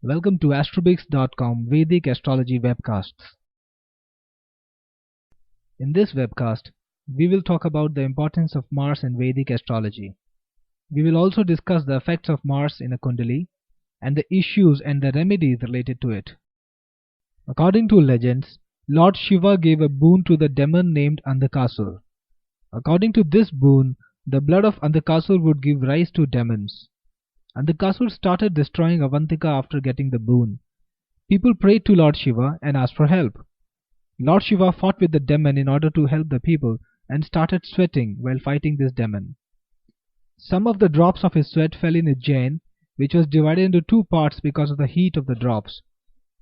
Welcome to astrobix.com Vedic Astrology webcasts. In this webcast, we will talk about the importance of Mars in Vedic astrology. We will also discuss the effects of Mars in a kundali and the issues and the remedies related to it. According to legends, Lord Shiva gave a boon to the demon named Andhakasur. According to this boon, the blood of Andhakasur would give rise to demons. Andhakasur started destroying Avantika after getting the boon. People prayed to Lord Shiva and asked for help. Lord Shiva fought with the demon in order to help the people and started sweating while fighting this demon. Some of the drops of his sweat fell in a janm, which was divided into two parts because of the heat of the drops.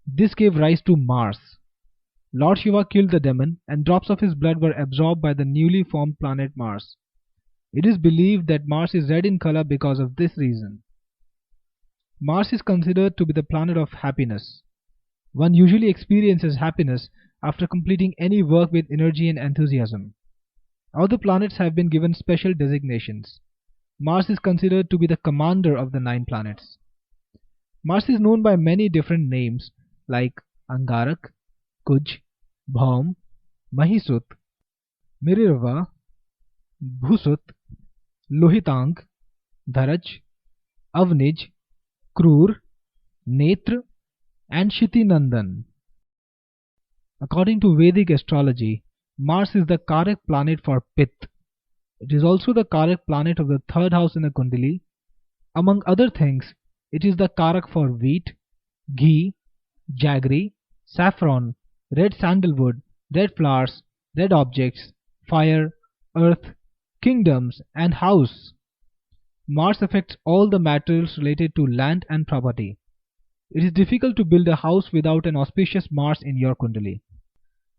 This gave rise to Mars. Lord Shiva killed the demon and drops of his blood were absorbed by the newly formed planet Mars. It is believed that Mars is red in color because of this reason. Mars is considered to be the planet of happiness. One usually experiences happiness after completing any work with energy and enthusiasm. Other planets have been given special designations. Mars is considered to be the commander of the 9 planets. Mars is known by many different names like Angarak, Kuj, Bhaum, Mahisut, Mirirva, Bhusut, Lohitang, Dharaj, Avnij, Krur, Netra, and Shitinandan. According to Vedic astrology, Mars is the karak planet for Pith. It is also the karak planet of the 3rd house in a kundali. Among other things, it is the karak for wheat, ghee, jaggery, saffron, red sandalwood, red flowers, red objects, fire, earth, kingdoms, and house. Mars affects all the matters related to land and property. It is difficult to build a house without an auspicious Mars in your kundali.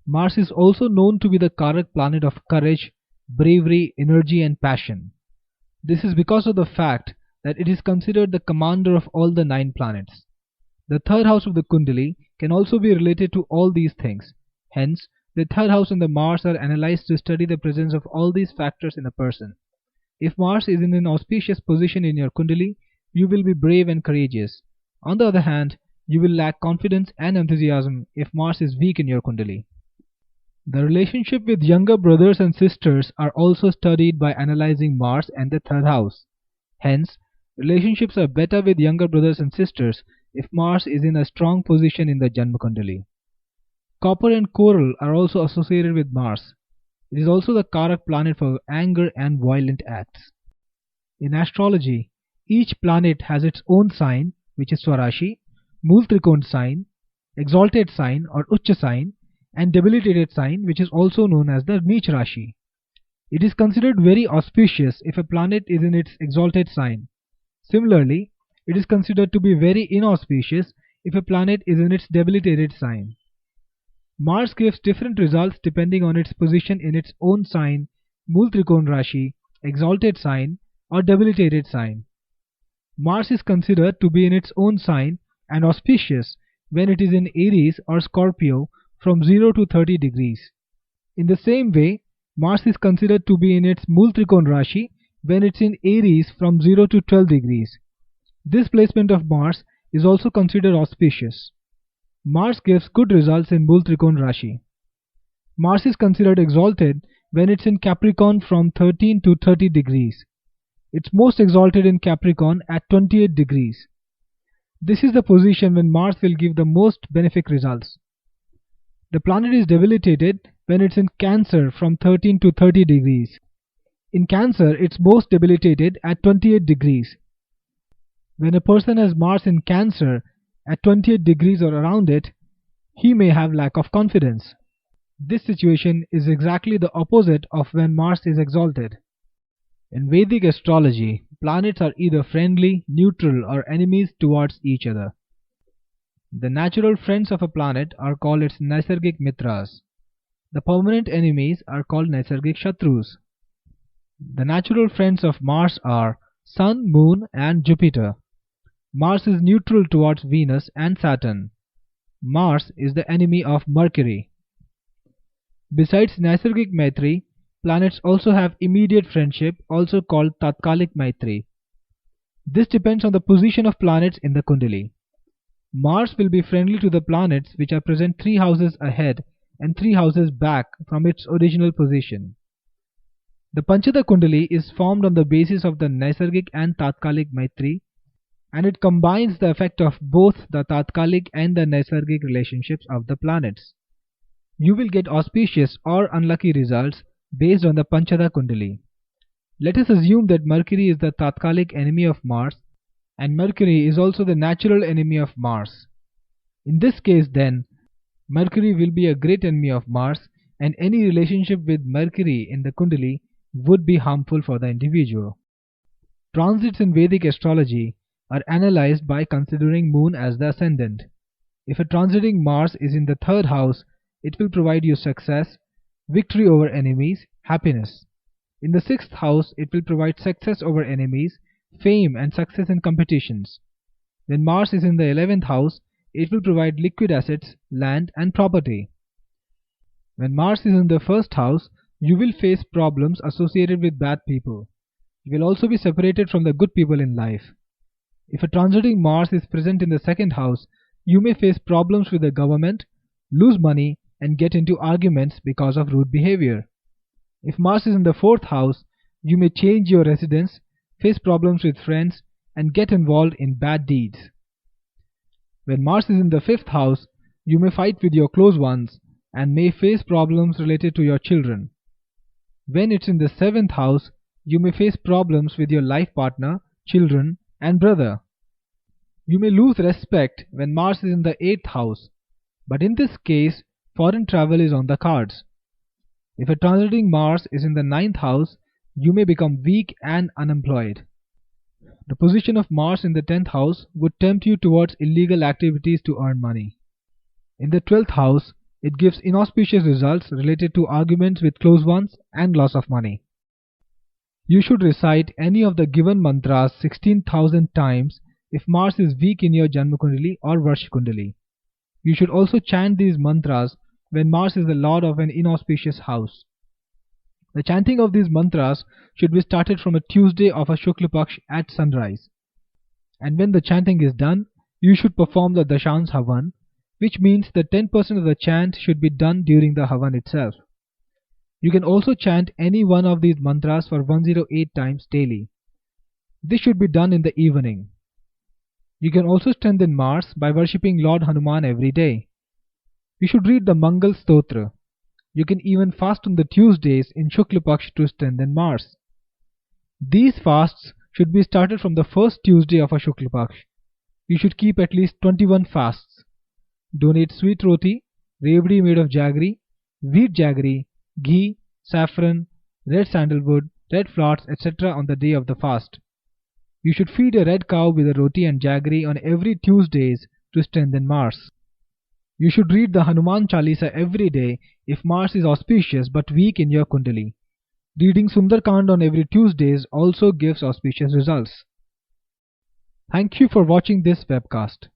Mars is also known to be the karak planet of courage, bravery, energy, and passion. This is because of the fact that it is considered the commander of all the 9 planets. The 3rd house of the kundali can also be related to all these things. Hence, the 3rd house and the Mars are analyzed to study the presence of all these factors in a person. If Mars is in an auspicious position in your kundali, you will be brave and courageous. On the other hand, you will lack confidence and enthusiasm if Mars is weak in your kundali. The relationship with younger brothers and sisters are also studied by analyzing Mars and the 3rd house. Hence, relationships are better with younger brothers and sisters if Mars is in a strong position in the janm kundali. Copper and coral are also associated with Mars. It is also the karak planet for anger and violent acts. In astrology, each planet has its own sign, which is Swarashi, Mool Trikon sign, exalted sign or Ucha sign, and debilitated sign, which is also known as the Neech Rashi. It is considered very auspicious if a planet is in its exalted sign. Similarly, it is considered to be very inauspicious if a planet is in its debilitated sign. Mars gives different results depending on its position in its own sign, Mool Trikon Rashi, exalted sign, or debilitated sign. Mars is considered to be in its own sign and auspicious when it is in Aries or Scorpio from 0 to 30 degrees. In the same way, Mars is considered to be in its Mool Trikon Rashi when it's in Aries from 0 to 12 degrees. This placement of Mars is also considered auspicious. Mars gives good results in Mool Trikon Rashi. Mars is considered exalted when it's in Capricorn from 13 to 30 degrees. It's most exalted in Capricorn at 28 degrees. This is the position when Mars will give the most benefic results. The planet is debilitated when it's in Cancer from 13 to 30 degrees. In Cancer, it's most debilitated at 28 degrees. When a person has Mars in Cancer at 28 degrees or around it, he may have lack of confidence. This situation is exactly the opposite of when Mars is exalted. In Vedic astrology, planets are either friendly, neutral, or enemies towards each other. The natural friends of a planet are called its Naisargic Mitras. The permanent enemies are called Naisargic Shatrus. The natural friends of Mars are Sun, Moon, and Jupiter. Mars is neutral towards Venus and Saturn. Mars is the enemy of Mercury. Besides Naisargic Maitri, planets also have immediate friendship, also called Tatkalik Maitri. This depends on the position of planets in the kundali. Mars will be friendly to the planets which are present 3 houses ahead and 3 houses back from its original position. The Panchada Kundali is formed on the basis of the Naisargic and Tatkalik Maitri, and it combines the effect of both the Tatkalik and the Naisargic relationships of the planets. You will get auspicious or unlucky results based on the Panchada Kundali. Let us assume that Mercury is the Tatkalik enemy of Mars, and Mercury is also the natural enemy of Mars. In this case then, Mercury will be a great enemy of Mars, and any relationship with Mercury in the Kundali would be harmful for the individual. Transits in Vedic astrology are analyzed by considering Moon as the ascendant. If a transiting Mars is in the 3rd house, it will provide you success, victory over enemies, happiness. In the 6th house, it will provide success over enemies, fame and success in competitions. When Mars is in the 11th house, it will provide liquid assets, land and property. When Mars is in the 1st house, you will face problems associated with bad people. You will also be separated from the good people in life. If a transiting Mars is present in the 2nd house, you may face problems with the government, lose money and get into arguments because of rude behavior. If Mars is in the 4th house, you may change your residence, face problems with friends and get involved in bad deeds. When Mars is in the 5th house, you may fight with your close ones and may face problems related to your children. When it's in the 7th house, you may face problems with your life partner, children and brother. You may lose respect when Mars is in the 8th house, but in this case, foreign travel is on the cards. If a transiting Mars is in the 9th house, you may become weak and unemployed. The position of Mars in the 10th house would tempt you towards illegal activities to earn money. In the 12th house, it gives inauspicious results related to arguments with close ones and loss of money. You should recite any of the given mantras 16,000 times if Mars is weak in your Janma Kundali or Varsh Kundali. You should also chant these mantras when Mars is the lord of an inauspicious house. The chanting of these mantras should be started from a Tuesday of a Shukla Paksh at sunrise. And when the chanting is done, you should perform the Dashans Havan, which means that 10% of the chant should be done during the Havan itself. You can also chant any one of these mantras for 108 times daily. This should be done in the evening. You can also strengthen Mars by worshipping Lord Hanuman every day. You should read the Mangal Stotra. You can even fast on the Tuesdays in Shukla Paksh to strengthen Mars. These fasts should be started from the first Tuesday of a Shukla Paksh. You should keep at least 21 fasts. Donate sweet roti, rebdi made of jaggery, wheat jaggery, ghee, saffron, red sandalwood, red flowers, etc. on the day of the fast. You should feed a red cow with a roti and jaggery on every Tuesdays to strengthen Mars. You should read the Hanuman Chalisa every day if Mars is auspicious but weak in your Kundali. Reading Sundarkand on every Tuesdays also gives auspicious results. Thank you for watching this webcast.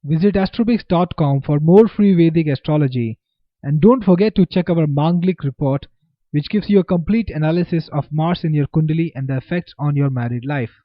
Visit astrobix.com for more free Vedic astrology, and don't forget to check our Manglik report, which gives you a complete analysis of Mars in your Kundali and the effects on your married life.